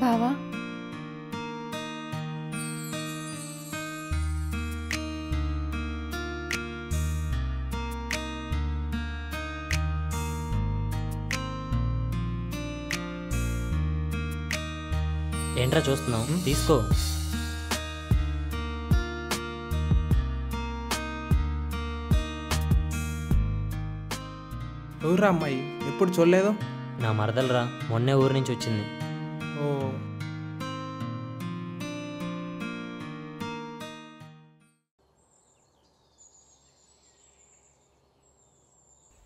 బావా ఏంట్రా చూస్తున్నావు? తీసుకో. ఊర్రా అమ్మాయి, ఎప్పుడు చూడలేదు? నా మరదలరా, మొన్నే ఊరి నుంచి వచ్చింది. ఓ,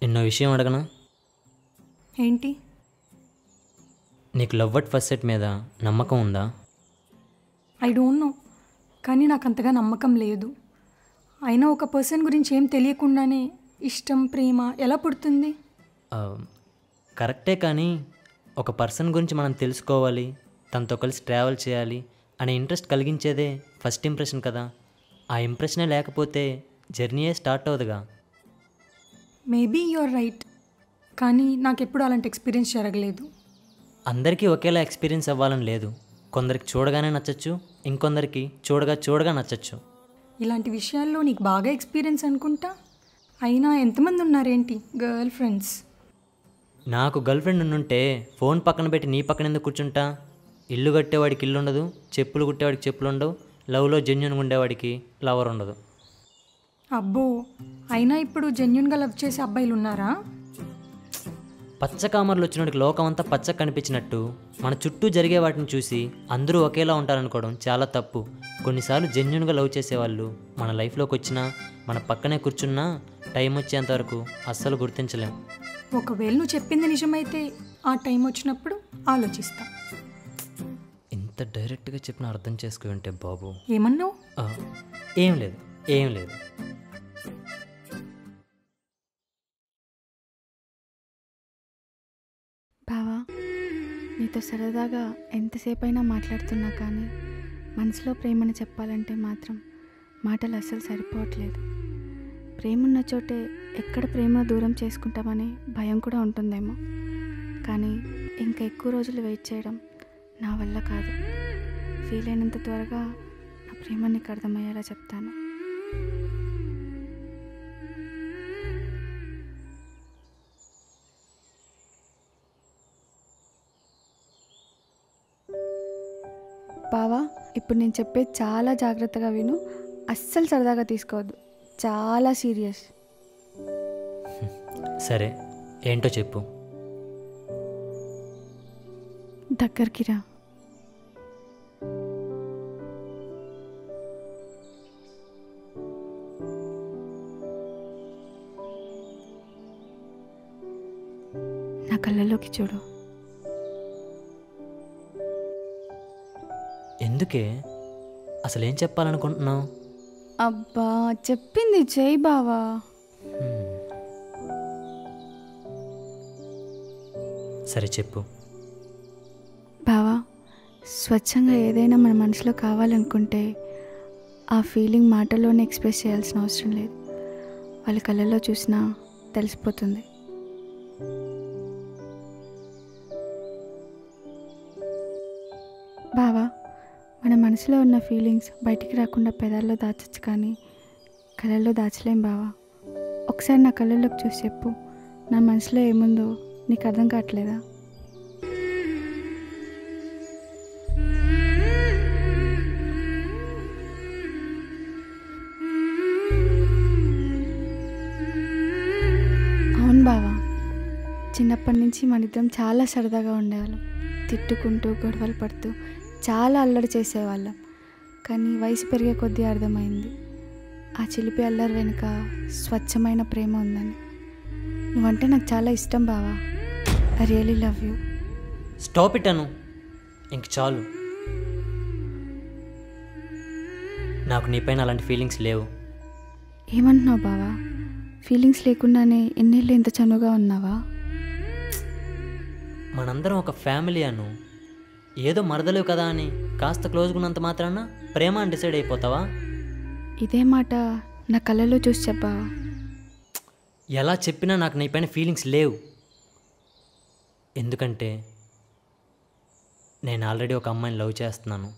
ఎన్నో విషయం అడగనా? ఏంటి? నీకు లవ్ అట్ ఫస్ట్ సెట్ మీద నమ్మకం ఉందా? ఐ డోంట్ నో, కానీ నాకు అంతగా నమ్మకం లేదు. అయినా ఒక పర్సన్ గురించి ఏం తెలియకుండానే ఇష్టం ప్రేమ ఎలా పుడుతుంది? కరెక్టే, కానీ ఒక పర్సన్ గురించి మనం తెలుసుకోవాలి, తనతో కలిసి ట్రావెల్ చేయాలి అనే ఇంట్రెస్ట్ కలిగించేదే ఫస్ట్ ఇంప్రెషన్ కదా. ఆ ఇంప్రెషనే లేకపోతే జర్నీయే స్టార్ట్ అవుదుగా. మేబీ యూఆర్ రైట్, కానీ నాకెప్పుడు అలాంటి ఎక్స్పీరియన్స్ జరగలేదు. అందరికీ ఒకేలా ఎక్స్పీరియన్స్ అవ్వాలని లేదు. కొందరికి చూడగానే నచ్చచ్చు, ఇంకొందరికి చూడగా నచ్చచ్చు. ఇలాంటి విషయాల్లో నీకు బాగా ఎక్స్పీరియన్స్ అనుకుంటా. అయినా ఎంతమంది ఉన్నారేంటి గర్ల్ ఫ్రెండ్స్? నాకు గర్ల్ ఫ్రెండ్ ఉండుంటే ఫోన్ పక్కన పెట్టి నీ పక్కన ఎందుకు కూర్చుంటా? ఇల్లు కట్టేవాడికి ఇల్లు ఉండదు, చెప్పులు కుట్టేవాడికి చెప్పులు ఉండవు, లవ్లో జెన్యున్గా ఉండేవాడికి లవర్ ఉండదు. అబ్బో, అయినా ఇప్పుడు జెన్యున్గా లవ్ చేసే అబ్బాయిలు ఉన్నారా? పచ్చ కామర్లు వచ్చినోడికి లోకం అంతా పచ్చ కనిపించినట్టు మన చుట్టూ జరిగే వాటిని చూసి అందరూ ఒకేలా ఉంటారనుకోవడం చాలా తప్పు. కొన్నిసార్లు జెన్యున్గా లవ్ చేసేవాళ్ళు మన లైఫ్లోకి వచ్చినా, మన పక్కనే కూర్చున్నా టైం వచ్చేంతవరకు అస్సలు గుర్తించలేం. ఒకవేళ నువ్వు చెప్పింది నిజమైతే ఆ టైం వచ్చినప్పుడు ఆలోచిస్తా. ఇంత డైరెక్ట్గా చెప్పిన అర్థం చేసుకుంటే బాబు. ఏమన్నావు? ఏం లేదు. బావా, నీతో సరదాగా ఎంతసేపైనా మాట్లాడుతున్నా కానీ మనసులో ప్రేమని చెప్పాలంటే మాత్రం మాటలు అస్సలు సరిపోవట్లేదు. ప్రేమ ఉన్న చోటే ఎక్కడ ప్రేమను దూరం చేసుకుంటామని భయం కూడా ఉంటుందేమో, కానీ ఇంకా ఎక్కువ రోజులు వెయిట్ చేయడం నా వల్ల కాదు. ఫీల్ అయినంత త్వరగా నా ప్రేమ నీకు అర్థమయ్యేలా చెప్తాను. బావా, ఇప్పుడు నేను చెప్పేది చాలా జాగ్రత్తగా విను. అస్సలు సరదాగా తీసుకోవద్దు, చాలా సీరియస్. సరే, ఏంటో చెప్పు. దగ్గరికి రా. నా కళ్ళలోకి చూడు. ఎందుకే? అసలు ఏం చెప్పాలనుకుంటున్నావు? అబ్బా, చెప్పింది చేయి బావా. సరే చెప్పు. బావా, స్వచ్ఛంగా ఏదైనా మన మనసులో కావాలనుకుంటే ఆ ఫీలింగ్ మాటల్లోనే ఎక్స్ప్రెస్ చేయాల్సిన అవసరం లేదు. వాళ్ళ కళ్ళల్లో చూసినా తెలిసిపోతుంది. బావా, మన మనసులో ఉన్న ఫీలింగ్స్ బయటికి రాకుండా పెదాల్లో దాచచ్చు, కానీ కళ్ళల్లో దాచలేం బావా. ఒకసారి నా కళ్ళల్లోకి చూసి చెప్పు, నా మనసులో ఏముందో నీకు అర్థం కావట్లేదా? అవును బావా, చిన్నప్పటి నుంచి మన ఇద్దరం చాలా సరదాగా ఉండేవాళ్ళం. తిట్టుకుంటూ గొడవలు పడుతూ చాలా అల్లరి చేసేవాళ్ళం. కానీ వయసు పెరిగే కొద్దీ అర్థమైంది ఆ చిలిపి అల్లరి వెనుక స్వచ్ఛమైన ప్రేమ ఉందని. నువ్వంటే నాకు చాలా ఇష్టం బావా. I really love you. Stop it Anu, ఇంక చాలు. నాకు నీపైన అలాంటి ఫీలింగ్స్ లేవు. ఏమంటున్నావు బావా? ఫీలింగ్స్ లేకుండానే ఎన్నేళ్ళు ఇంత చనువుగా ఉన్నావా? మనందరం ఒక ఫ్యామిలీ అను. ఏదో మరదలేవు కదా అని కాస్త క్లోజ్గా ఉన్నంత మాత్రాన ప్రేమ అని డిసైడ్ అయిపోతావా? ఇదే మాట నా కళ్ళలో చూసి చెప్పావా? ఎలా చెప్పినా నాకు నీపైన ఫీలింగ్స్ లేవు. ఎందుకంటే నేను ఆల్రెడీ ఒక అమ్మాయిని లవ్ చేస్తున్నాను.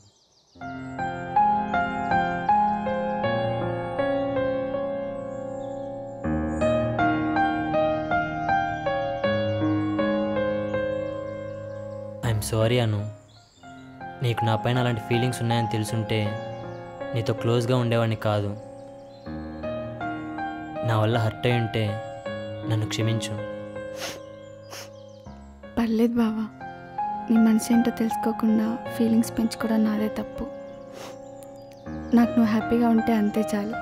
ఐఎమ్ సారీ అను. నీకు నా పైన అలాంటి ఫీలింగ్స్ ఉన్నాయని తెలుసుంటే నీతో క్లోజ్గా ఉండేవాడిని కాదు. నా వల్ల హర్ట్ అయి ఉంటే నన్ను క్షమించు. పర్లేదు బావా, నీ మనసు ఏంటో తెలుసుకోకుండా ఫీలింగ్స్ పెంచుకోవడం నాదే తప్పు. నాకు నువ్వు హ్యాపీగా ఉంటే అంతే చాలు.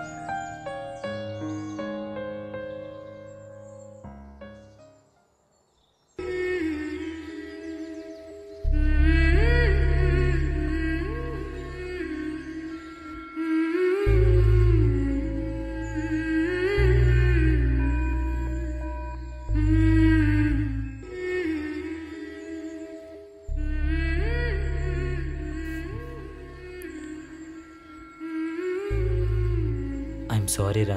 ఐఎమ్ సారీ రా.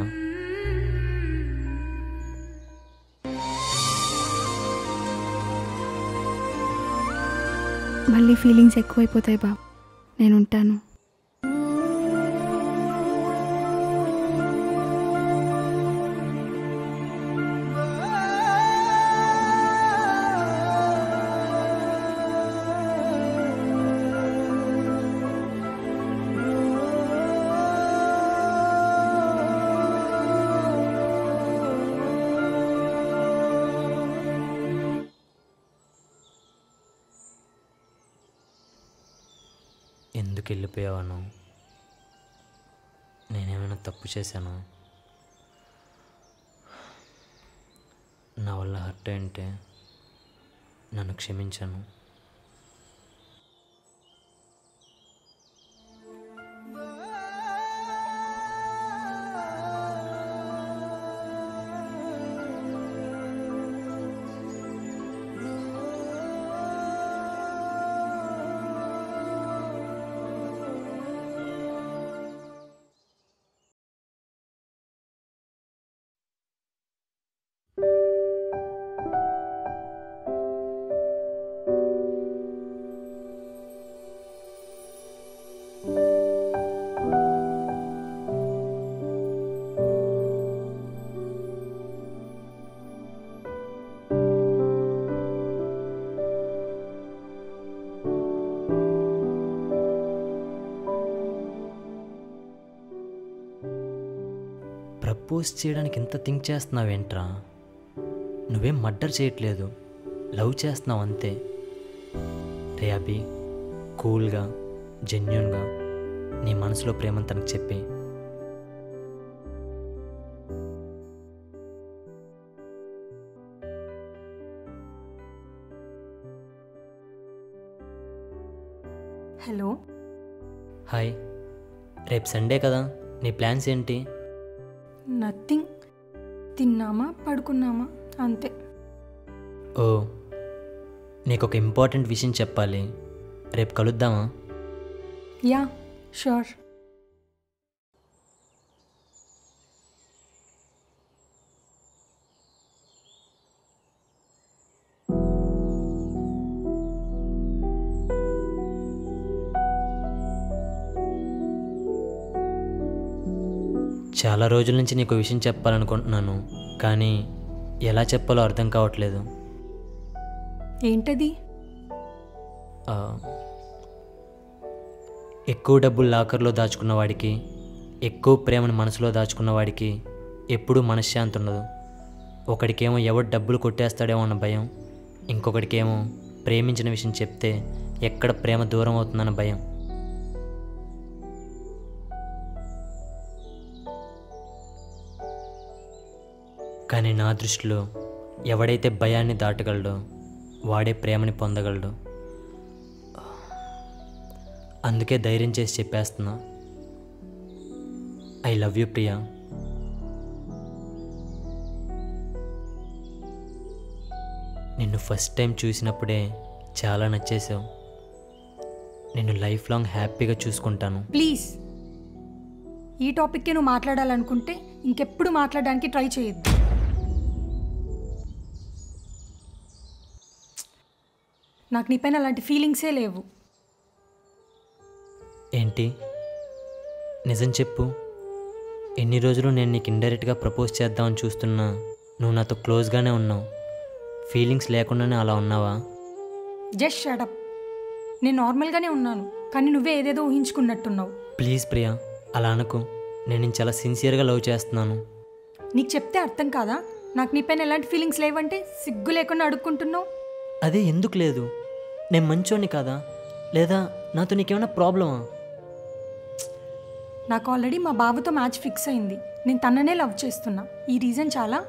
మళ్ళీ ఫీలింగ్స్ ఎక్కువైపోతాయి బావ, నేను ఉంటాను. ఎందుకు వెళ్ళిపోయావను? నేనేమైనా తప్పు చేశాను? నా వల్ల హర్ట్ అయింటే నన్ను క్షమించాను. ప్రపోజ్ చేయడానికి ఇంత థింక్ చేస్తున్నావేంట్రా? నువ్వేం మర్డర్ చేయట్లేదు, లవ్ చేస్తున్నావు అంతే. రే అభి, కూల్గా జెన్యూన్గా నీ మనసులో ప్రేమను తనకు చెప్పి. హలో, హాయ్, రేపు సండే కదా, నీ ప్లాన్స్ ఏంటి? నథింగ్. తిన్నామా పడుకున్నామా అంతే. ఓ, నీకు ఒక ఇంపార్టెంట్ విషయం చెప్పాలి. రేపు కలుద్దామా? Yeah, sure. చాలా రోజుల నుంచి నీకు విషయం చెప్పాలనుకుంటున్నాను, కానీ ఎలా చెప్పాలో అర్థం కావట్లేదు. ఏంటది? ఎక్కువ డబ్బులు లాకర్లో దాచుకున్న వాడికి, ఎక్కువ ప్రేమను మనసులో దాచుకున్న వాడికి ఎప్పుడూ మనశ్శాంతి ఉండదు. ఒకడికేమో ఎవడు డబ్బులు కొట్టేస్తాడేమో అన్న భయం, ఇంకొకడికేమో ప్రేమించిన విషయం చెప్తే ఎక్కడ ప్రేమ దూరం అవుతుందన్న భయం. కానీ నా దృష్టిలో ఎవడైతే భయాన్ని దాటగలడో వాడే ప్రేమని పొందగలడు. అందుకే ధైర్యం చేసి చెప్పేస్తున్నా, ఐ లవ్ యూ ప్రియా. నిన్ను ఫస్ట్ టైం చూసినప్పుడే చాలా నచ్చేసావు. నిన్ను లైఫ్ లాంగ్ హ్యాపీగా చూసుకుంటాను. ప్లీజ్, ఈ టాపిక్కే నువ్వు మాట్లాడాలనుకుంటే ఇంకెప్పుడు మాట్లాడడానికి ట్రై చేయొద్దు. నాకు నీ పైన అలాంటి ఫీలింగ్సే లేవు. ఏంటి నిజం చెప్పు. ఎన్ని రోజులు నేను నీకు ఇండైరెక్ట్గా ప్రపోజ్ చేద్దామని చూస్తున్నా నువ్వు నాతో క్లోజ్గానే ఉన్నావు. ఫీలింగ్స్ లేకుండానే అలా ఉన్నావా? Just shut up. నేను నార్మల్గానే ఉన్నాను, కానీ నువ్వే ఏదేదో ఊహించుకున్నట్టున్నావు. ప్లీజ్ ప్రియా, అలా అనకు. నేను నేను చాలా సిన్సియర్గా లవ్ చేస్తున్నాను. నీకు చెప్తే అర్థం కాదా? నాకు నీ పైన ఎలాంటి ఫీలింగ్స్ లేవంటే సిగ్గు లేకుండా అడుక్కుంటున్నావు. అదే ఎందుకు లేదు? నేను మంచోని కాదా? లేదా నాతో నీకేమైనా ప్రాబ్లమా? నాకు ఆల్రెడీ మా బావతో మ్యాచ్ ఫిక్స్ అయింది. నేను తననే లవ్ చేస్తున్నా. ఈ రీజన్ చాలా.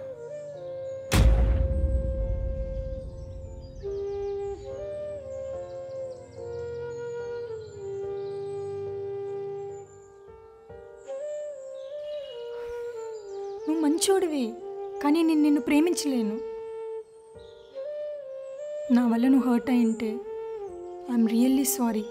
నువ్వు మంచోడివి, కానీ నేను నిన్ను ప్రేమించలేను. నా వల్ల నువ్వు హర్ట్ అయి ఉంటే ఐఎమ్ రియల్లీ సారీ.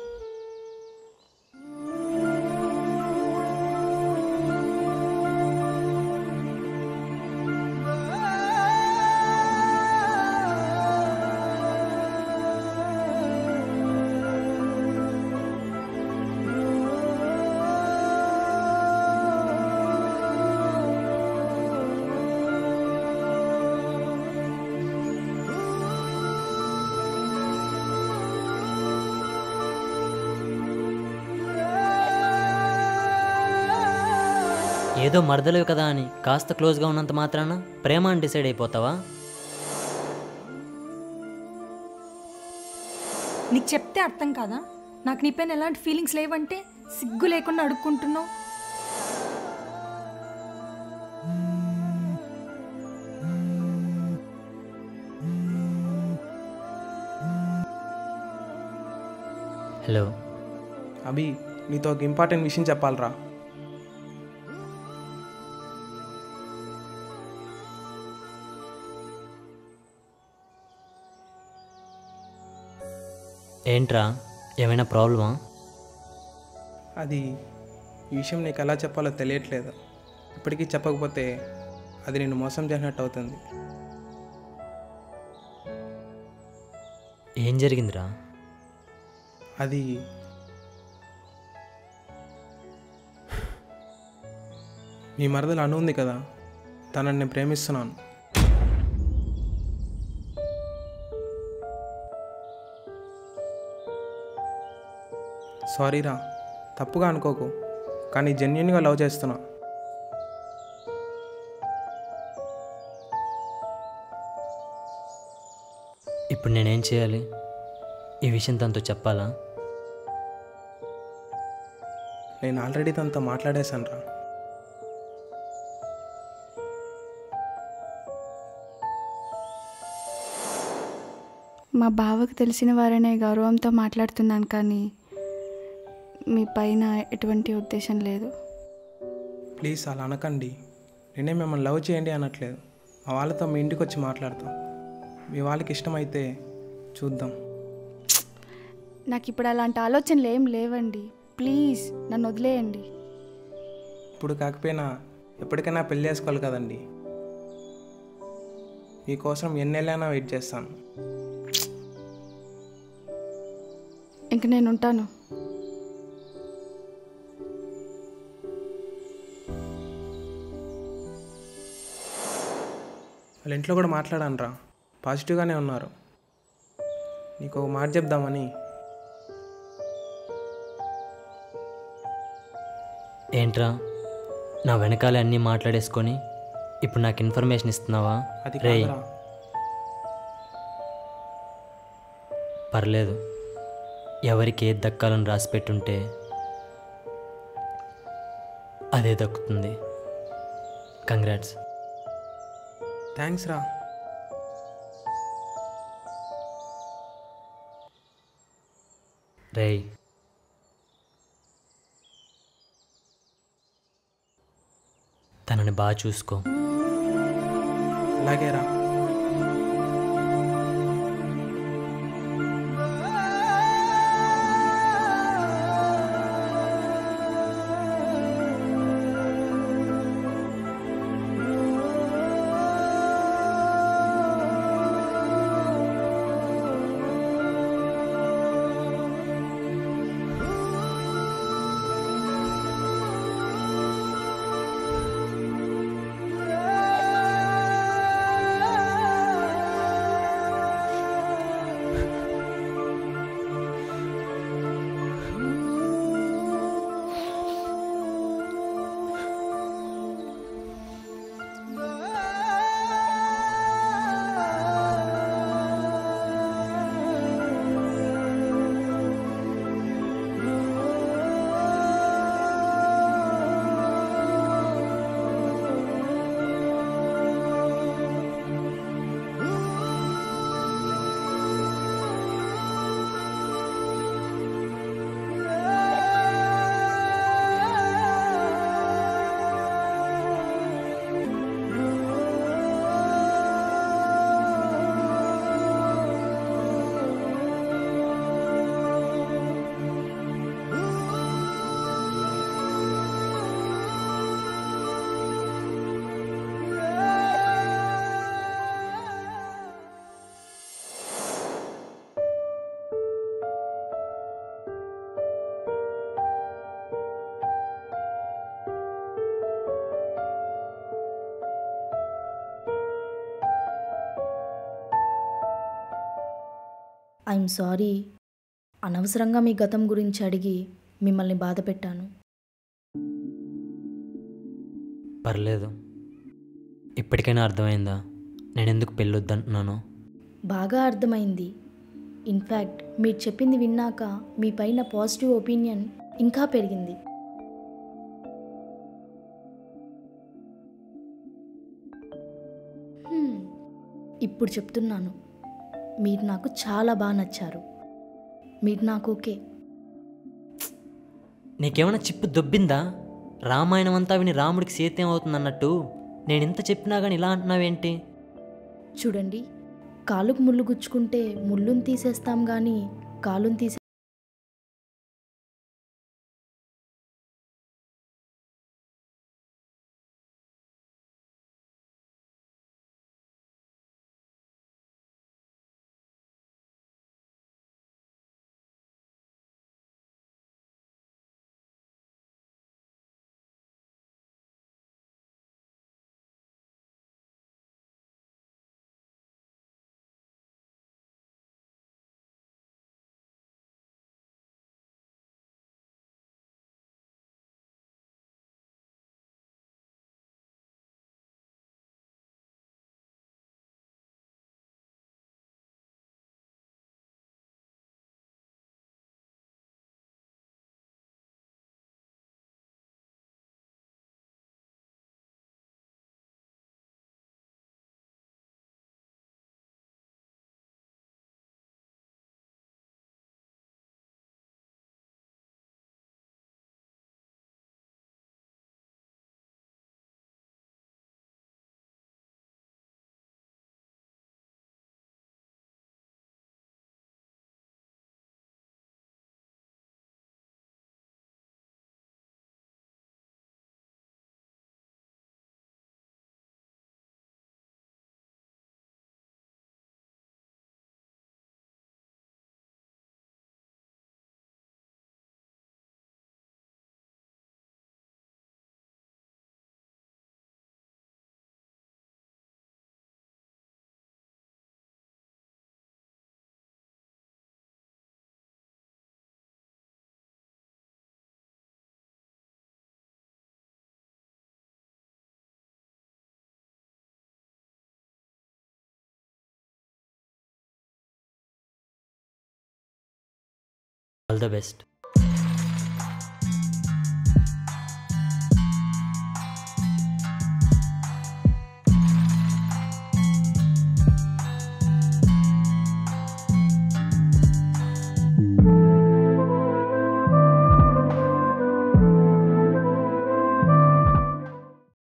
ఏదో మరదలేవు కదా అని కాస్త క్లోజ్గా ఉన్నంత మాత్రాన ప్రేమ అని డిసైడ్ అయిపోతావా? నీకు చెప్తే అర్థం కాదా? నాకు నీ పైన ఎలాంటి ఫీలింగ్స్ లేవంటే సిగ్గు లేకుండా అడుక్కుంటున్నావు. హలో అభి, నీతో ఒక ఇంపార్టెంట్ విషయం చెప్పాలరా. ఏంట్రా, ఏమైనా ప్రాబ్లమా? అది ఈ విషయం నీకు ఎలా చెప్పాలో తెలియట్లేదు. ఇప్పటికీ చెప్పకపోతే అది నిన్ను మోసం చేసినట్టు అవుతుంది. ఏం జరిగిందిరా? అది నీ మరదలు అను ఉంది కదా, తనని నేను ప్రేమిస్తున్నాను. సారీరా, తప్పుగా అనుకోకు, కానీ జెన్యున్గా లవ్ చేస్తున్నా. ఇప్పుడు నేనేం చేయాలి? ఈ విషయం తనతో చెప్పాలా? నేను ఆల్రెడీ తనతో మాట్లాడేశాను రా. మా బావకు తెలిసిన వారనే గౌరవంతో మాట్లాడుతున్నాను, కానీ మీ పైన ఎటువంటి ఉద్దేశం లేదు. ప్లీజ్ అలా అనకండి. నేనే మిమ్మల్ని లవ్ చేయండి అనట్లేదు. మా వాళ్ళతో మీ ఇంటికి వచ్చి మాట్లాడతాం. మీ వాళ్ళకి ఇష్టమైతే చూద్దాం. నాకు ఇప్పుడు అలాంటి ఆలోచనలు ఏం లేవండి. ప్లీజ్ నన్ను వదిలేయండి. ఇప్పుడు కాకపోయినా ఎప్పటికైనా పెళ్ళి చేసుకోవాలి కదండి. మీకోసం ఎన్నేళ్ళైనా వెయిట్ చేస్తాను. ఇంక నేను ఉంటాను. వాళ్ళ ఇంట్లో కూడా మాట్లాడాను రా, పాజిటివ్గానే ఉన్నారు. నీకు ఒక మాట చెప్దామని. ఏంట్రా, నా వెనకాలే అన్నీ మాట్లాడేసుకొని ఇప్పుడు నాకు ఇన్ఫర్మేషన్ ఇస్తున్నావా? అది రేయ్, కాదురా. పర్లేదు. ఎవరికి ఏది దక్కాలని రాసి పెట్టుంటే అదే దక్కుతుంది. కంగ్రాట్స్. థ్యాంక్స్ రా. రేయ్, తనని బాగా చూసుకో. అలాగే రా. ఐఎమ్ సారీ, అనవసరంగా మీ గతం గురించి అడిగి మిమ్మల్ని బాధ పెట్టాను. పర్లేదు. ఇప్పటికైనా అర్థమైందా నేను ఎందుకు పెళ్ళొద్దంటున్నానో? బాగా అర్థమైంది. ఇన్ఫ్యాక్ట్ మీరు చెప్పింది విన్నాక మీ పైన పాజిటివ్ ఒపీనియన్ ఇంకా పెరిగింది. ఇప్పుడు చెప్తున్నాను, మీరు నాకు చాలా బాగా నచ్చారు. మీరు నాకు ఓకే. నీకేమైనా చిప్పు దొబ్బిందా? రామాయణం అంతా విని రాముడికి సీత ఏమవుతుంది అన్నట్టు నేను ఇంత చెప్పినా కానీ ఇలా అంటున్నావేంటి? చూడండి, కాలుకు ముళ్ళు గుచ్చుకుంటే ముళ్ళుని తీసేస్తాం కానీ కాలుని తీసే ఆల్ ద బెస్ట్.